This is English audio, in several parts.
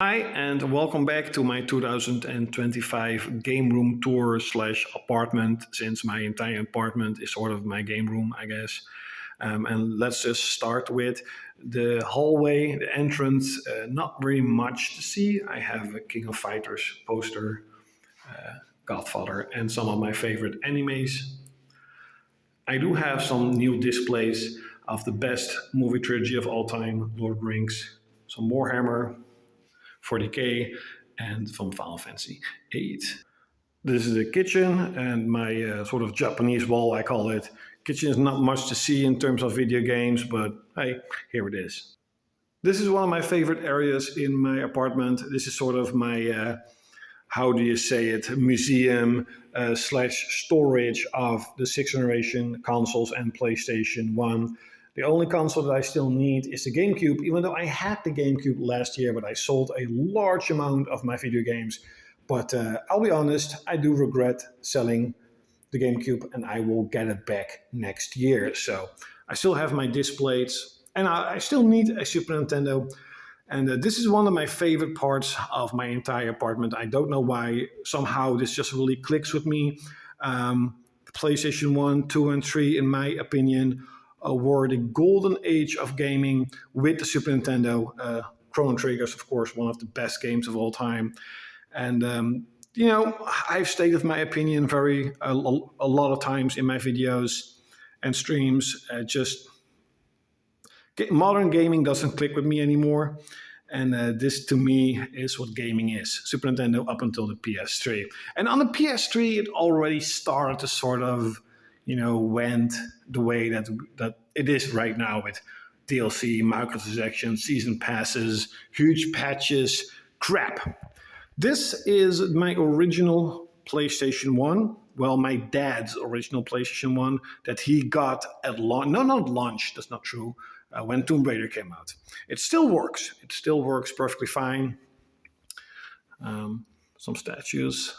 Hi, and welcome back to my 2025 game room tour slash apartment, since my entire apartment is sort of my game room, I guess. And let's just start with the hallway, the entrance. Not very much to see. I have a King of Fighters poster, Godfather, and some of my favorite animes. I do have some new displays of the best movie trilogy of all time, Lord of the Rings, some Warhammer, 40K, and from Final Fantasy 8. This is the kitchen and my sort of Japanese wall, I call it. Kitchen is not much to see in terms of video games, but hey, here it is. This is one of my favorite areas in my apartment. This is sort of my, how do you say it, museum slash storage of the sixth generation consoles and PlayStation 1. The only console that I still need is the GameCube, even though I had the GameCube last year, but I sold a large amount of my video games. But I'll be honest, I do regret selling the GameCube, and I will get it back next year. So I still have my Displates, and I still need a Super Nintendo. And this is one of my favorite parts of my entire apartment. I don't know why. Somehow this just really clicks with me. The PlayStation 1, 2, and 3, in my opinion, were the golden age of gaming with the Super Nintendo. Chrono Trigger is, of course, one of the best games of all time. And, I've stated my opinion a lot of times in my videos and streams. Modern gaming doesn't click with me anymore. And this, to me, is what gaming is. Super Nintendo up until the PS3. And on the PS3, it already started to sort of, went the way that it is right now with DLC, microtransactions, season passes, huge patches, crap. This is my original PlayStation 1. Well, my dad's original PlayStation 1 that he got at launch. No, not launch, that's not true. When Tomb Raider came out. It still works. It still works perfectly fine. Some statues.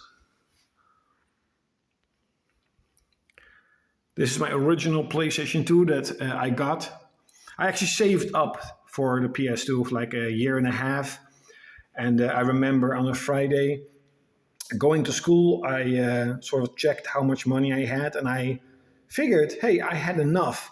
This is my original PlayStation 2 that I got. I actually saved up for the PS2 for like a year and a half. And I remember on a Friday going to school, I sort of checked how much money I had, and I figured, hey, I had enough.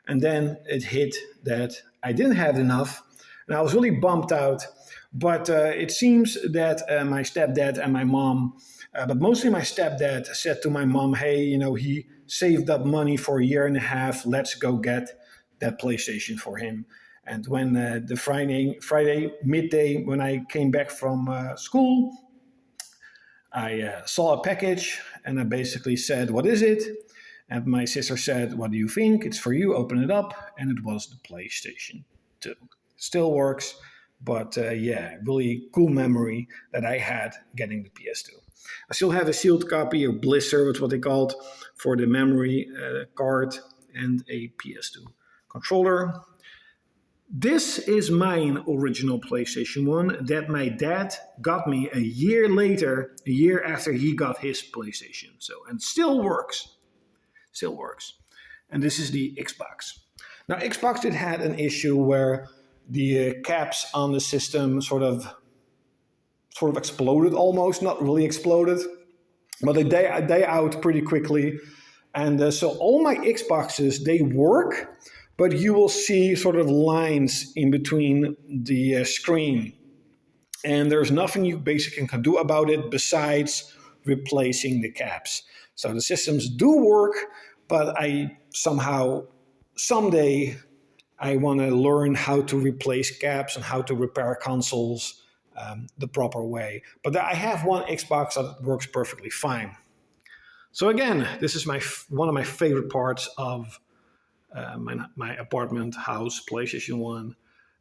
And then it hit that I didn't have enough, and I was really bummed out. But it seems that my stepdad and my mom, but mostly my stepdad, said to my mom, hey, he saved up money for a year and a half. Let's go get that PlayStation for him. And when the Friday midday, when I came back from school, I saw a package, and I basically said, what is it? And my sister said, what do you think? It's for you, open it up. And it was the PlayStation 2. Still works, but really cool memory that I had getting the PS2. I still have a sealed copy, or blister, that's what they called, for the memory card, and a PS2 controller. This is mine original PlayStation 1 that my dad got me a year later, a year after he got his PlayStation. And still works. Still works. And this is the Xbox. Now, Xbox did had an issue where the caps on the system sort of exploded almost, not really exploded, but they die out pretty quickly. And so all my Xboxes, they work, but you will see sort of lines in between the screen. And there's nothing you basically can do about it besides replacing the caps. So the systems do work, but I someday, I want to learn how to replace caps and how to repair consoles the proper way. But I have one Xbox that works perfectly fine. So again, this is one of my favorite parts of my apartment house, PlayStation 1.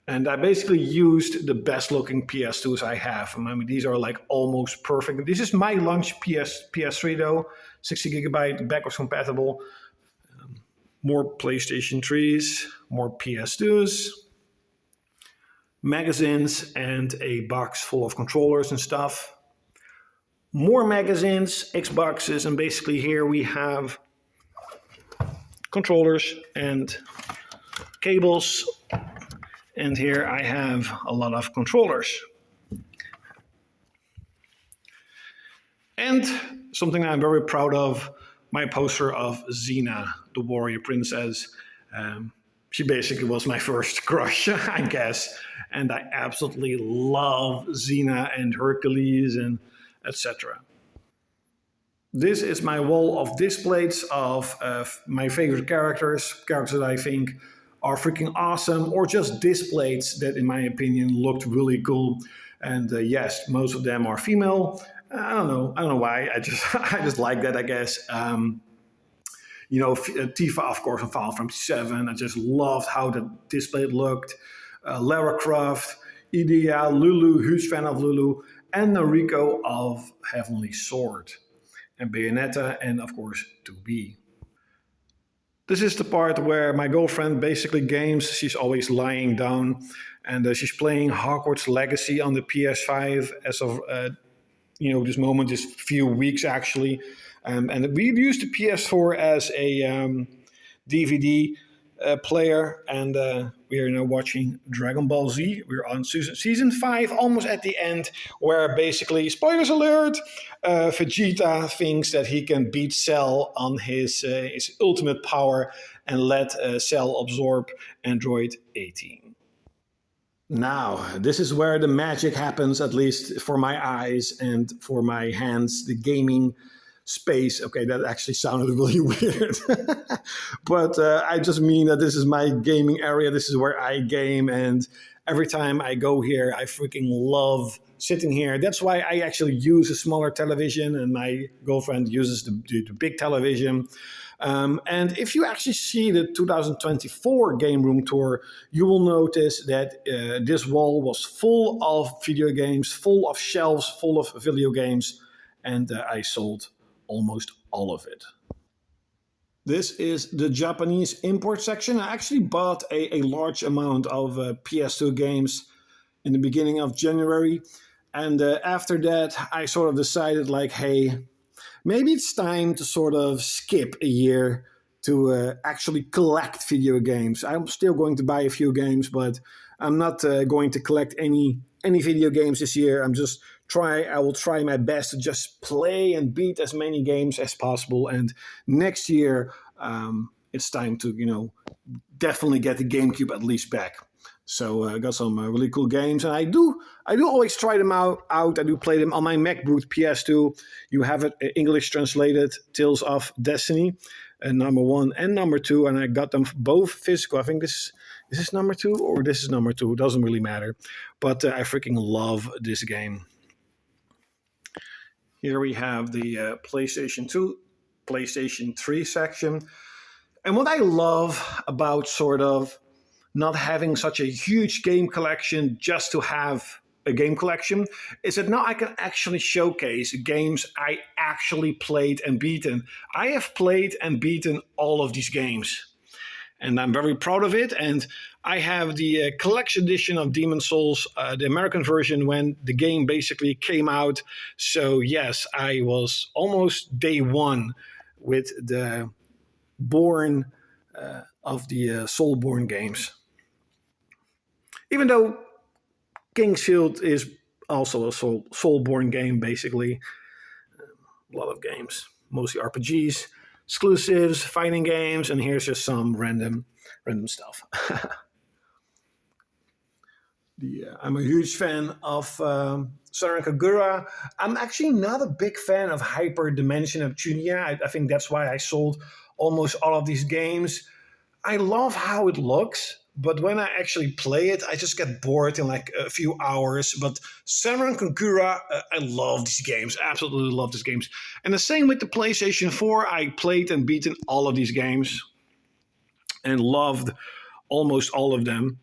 And I basically used the best looking PS2s I have. I mean, these are like almost perfect. This is my launch PS3 though, 60 gigabyte, backwards compatible. More PlayStation 3s, more PS2s, magazines, and a box full of controllers and stuff. More magazines, Xboxes, and basically here we have controllers and cables. And here I have a lot of controllers. And something I'm very proud of, my poster of Xena, the warrior princess. Um, she basically was my first crush, I guess. And I absolutely love Xena and Hercules and etc. This is my wall of displays of my favorite characters that I think are freaking awesome, or just displays that, in my opinion, looked really cool. And yes, most of them are female. I don't know why. I just I just like that. I guess. Tifa, of course, on Final Fantasy 7. I just loved how the display looked. Lara Croft, Idea, Lulu, huge fan of Lulu, and Nariko of Heavenly Sword, and Bayonetta, and of course 2B. This is the part where my girlfriend basically games. She's always lying down, and she's playing Hogwarts Legacy on the PS5 as of this moment, this few weeks actually. And we used the PS4 as a DVD player, and we are now watching Dragon Ball Z. We're on season 5, almost at the end, where basically, spoilers alert, Vegeta thinks that he can beat Cell on his ultimate power and let Cell absorb Android 18. Now, this is where the magic happens, at least for my eyes and for my hands, the gaming space. Okay, that actually sounded really weird. But I just mean that this is my gaming area. This is where I game. And every time I go here, I freaking love sitting here. That's why I actually use a smaller television, and my girlfriend uses the big television. And if you actually see the 2024 Game Room tour, you will notice that this wall was full of video games, full of shelves, full of video games, and I sold almost all of it. This is the Japanese import section. I actually bought a large amount of PS2 games in the beginning of January. And after that, I sort of decided, like, hey, maybe it's time to sort of skip a year to actually collect video games. I'm still going to buy a few games, but I'm not going to collect any video games this year. I will try my best to just play and beat as many games as possible. And next year, it's time to, definitely get the GameCube at least back. So I got some really cool games, and I do always try them out. I do play them on my MacBook PS2. You have it English translated, Tales of Destiny, number 1 and number 2, and I got them both physical. I think is this number 2 or this is number 2? It doesn't really matter, but I freaking love this game. Here we have the PlayStation 2, PlayStation 3 section, and what I love about sort of not having such a huge game collection just to have a game collection is that now I can actually showcase games I actually played and beaten. I have played and beaten all of these games, and I'm very proud of it. And I have the collection edition of Demon's Souls, the American version, when the game basically came out. So yes, I was almost day one with the Born of the Soulborn games. Even though Kingsfield is also a Soulborn game, basically. A lot of games, mostly RPGs, exclusives, fighting games, and here's just some random stuff. I'm a huge fan of Sara Kagura. I'm actually not a big fan of Hyperdimension of Junia. I think that's why I sold almost all of these games. I love how it looks, but when I actually play it, I just get bored in like a few hours. But Samurai Kankura, I love these games. Absolutely love these games. And the same with the PlayStation 4. I played and beaten all of these games and loved almost all of them.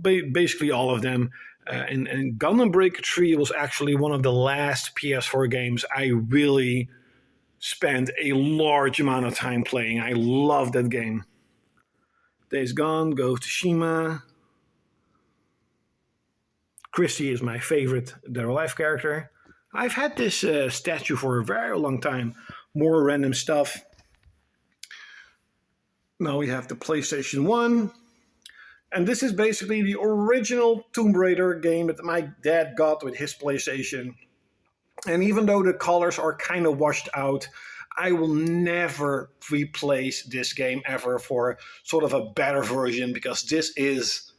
Basically all of them. And Gundam Breaker 3 was actually one of the last PS4 games I really spent a large amount of time playing. I love that game. Days Gone, Ghost of Tsushima. Christy is my favorite Dead or Alive character. I've had this statue for a very long time. More random stuff. Now we have the PlayStation 1. And this is basically the original Tomb Raider game that my dad got with his PlayStation. And even though the colors are kind of washed out, I will never replace this game ever for sort of a better version, because this is,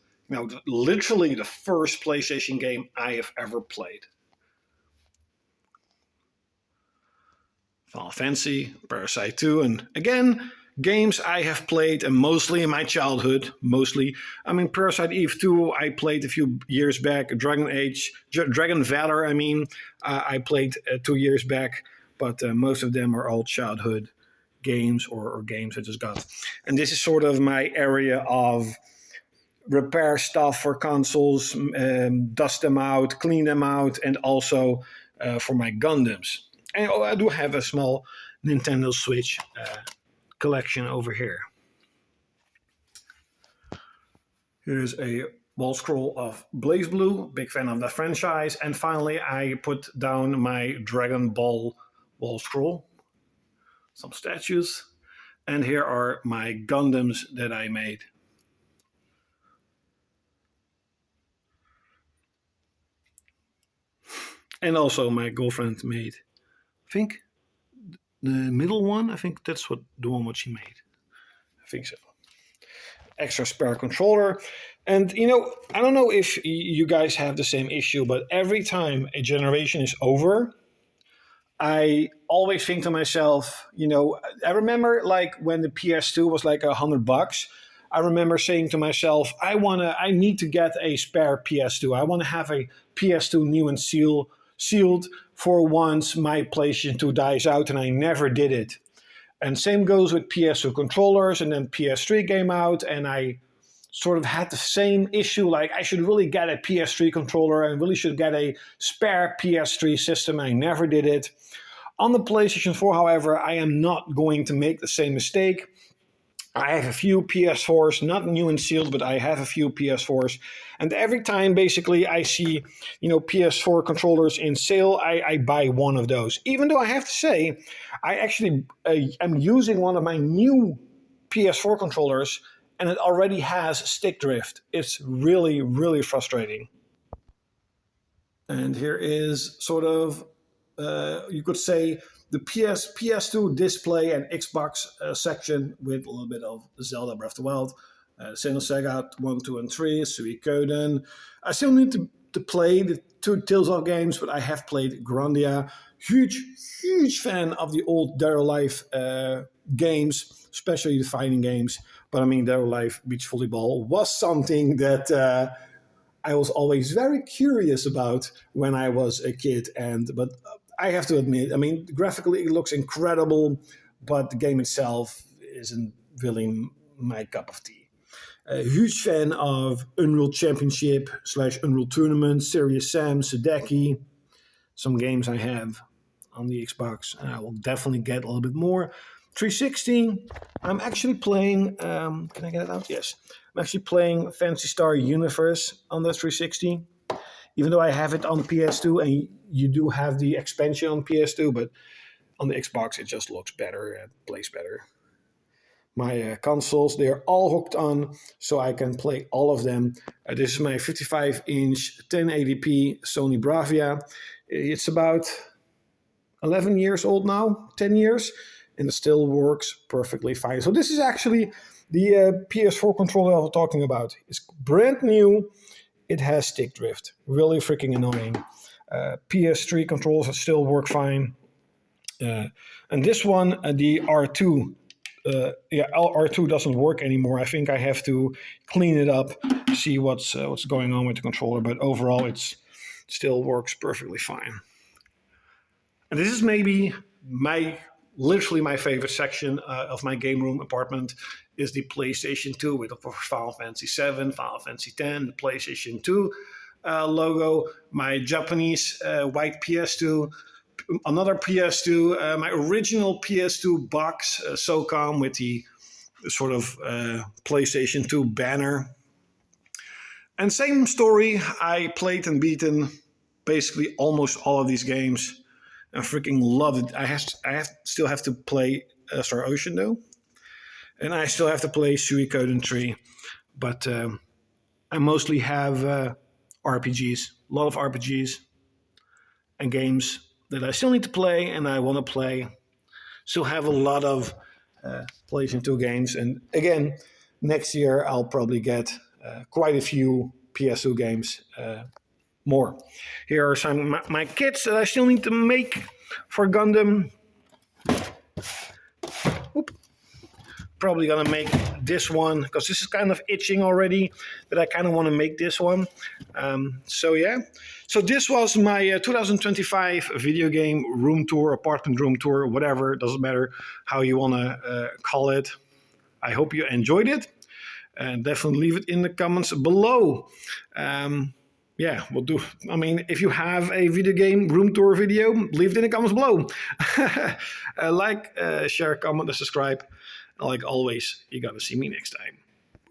literally the first PlayStation game I have ever played. Final Fantasy, Parasite 2, and again, games I have played, and mostly in my childhood. Parasite Eve 2, I played a few years back. Dragon Valor, I played 2 years back, but most of them are all childhood games or games I just got. And this is sort of my area of repair stuff for consoles, dust them out, clean them out, and also for my Gundams. And I do have a small Nintendo Switch collection over here. Here's a wall scroll of Blaze Blue, big fan of the franchise. And finally, I put down my Dragon Ball wall scroll, some statues, and here are my Gundams that I made. And also my girlfriend made, I think, the middle one. I think that's the one what she made. I think so. Extra spare controller. And, I don't know if you guys have the same issue, but every time a generation is over, I always think to myself, I remember like when the PS2 was like $100. I remember saying to myself, I need to get a spare PS2. I want to have a PS2 new and sealed for once my PlayStation 2 dies out, and I never did it. And same goes with PS2 controllers, and then PS3 came out, and I sort of had the same issue, like I should really get a PS3 controller and really should get a spare PS3 system. I never did it. On the PlayStation 4, however, I am not going to make the same mistake. I have a few PS4s, not new and sealed, but I have a few PS4s. And every time, basically, I see, PS4 controllers in sale, I buy one of those. Even though I have to say, I actually am using one of my new PS4 controllers, and it already has stick drift. It's really, really frustrating. And here is sort of, you could say, the PS2 display and Xbox section with a little bit of Zelda Breath of the Wild, Xenosaga 1, 2, and 3, Suikoden. I still need to play the two Tales of games, but I have played Grandia. Huge fan of the old Dead or Alive games, especially the fighting games. But Dead or Alive Beach Volleyball was something that I was always very curious about when I was a kid. But I have to admit, graphically it looks incredible, but the game itself isn't really my cup of tea. A huge fan of Unreal Championship / Unreal Tournament, Serious Sam, Sadeki. Some games I have on the Xbox, and I will definitely get a little bit more. 360, I'm actually playing, can I get it out? Yes. I'm actually playing Phantasy Star Universe on the 360. Even though I have it on PS2, and you do have the expansion on PS2, but on the Xbox it just looks better and plays better. My consoles, they're all hooked on, so I can play all of them. This is my 55-inch 1080p Sony Bravia. It's about 11 years old now, 10 years, and it still works perfectly fine. So this is actually the PS4 controller I was talking about. It's brand new. It has stick drift. Really freaking annoying. PS3 controls still work fine. And this one, the R2, R2 doesn't work anymore. I think I have to clean it up, see what's going on with the controller. But overall, it still works perfectly fine. And this is maybe literally my favorite section of my game room apartment is the PlayStation 2 with, of course, Final Fantasy 7, Final Fantasy 10, the PlayStation 2 logo, my Japanese white PS2, another PS2, my original PS2 box, SOCOM, with the sort of PlayStation 2 banner. And same story, I played and beaten basically almost all of these games. I freaking love it. I still have to play Star Ocean though. And I still have to play Suikoden 3. But I mostly have RPGs. A lot of RPGs and games that I still need to play and I want to play. Still have a lot of PlayStation 2 games. And again, next year I'll probably get quite a few PS2 games more. Here are some of my kits that I still need to make for Gundam. Oop. Probably gonna make this one because this is kind of itching already, but I kind of want to make this one. So yeah, so this was my 2025 video game room tour, apartment room tour, whatever. It doesn't matter how you want to call it. I hope you enjoyed it, and definitely leave it in the comments below. Yeah, we'll do. I mean, if you have a video game room tour video, leave it in the comments below. Like, share, comment, and subscribe. Like always, you gotta see me next time.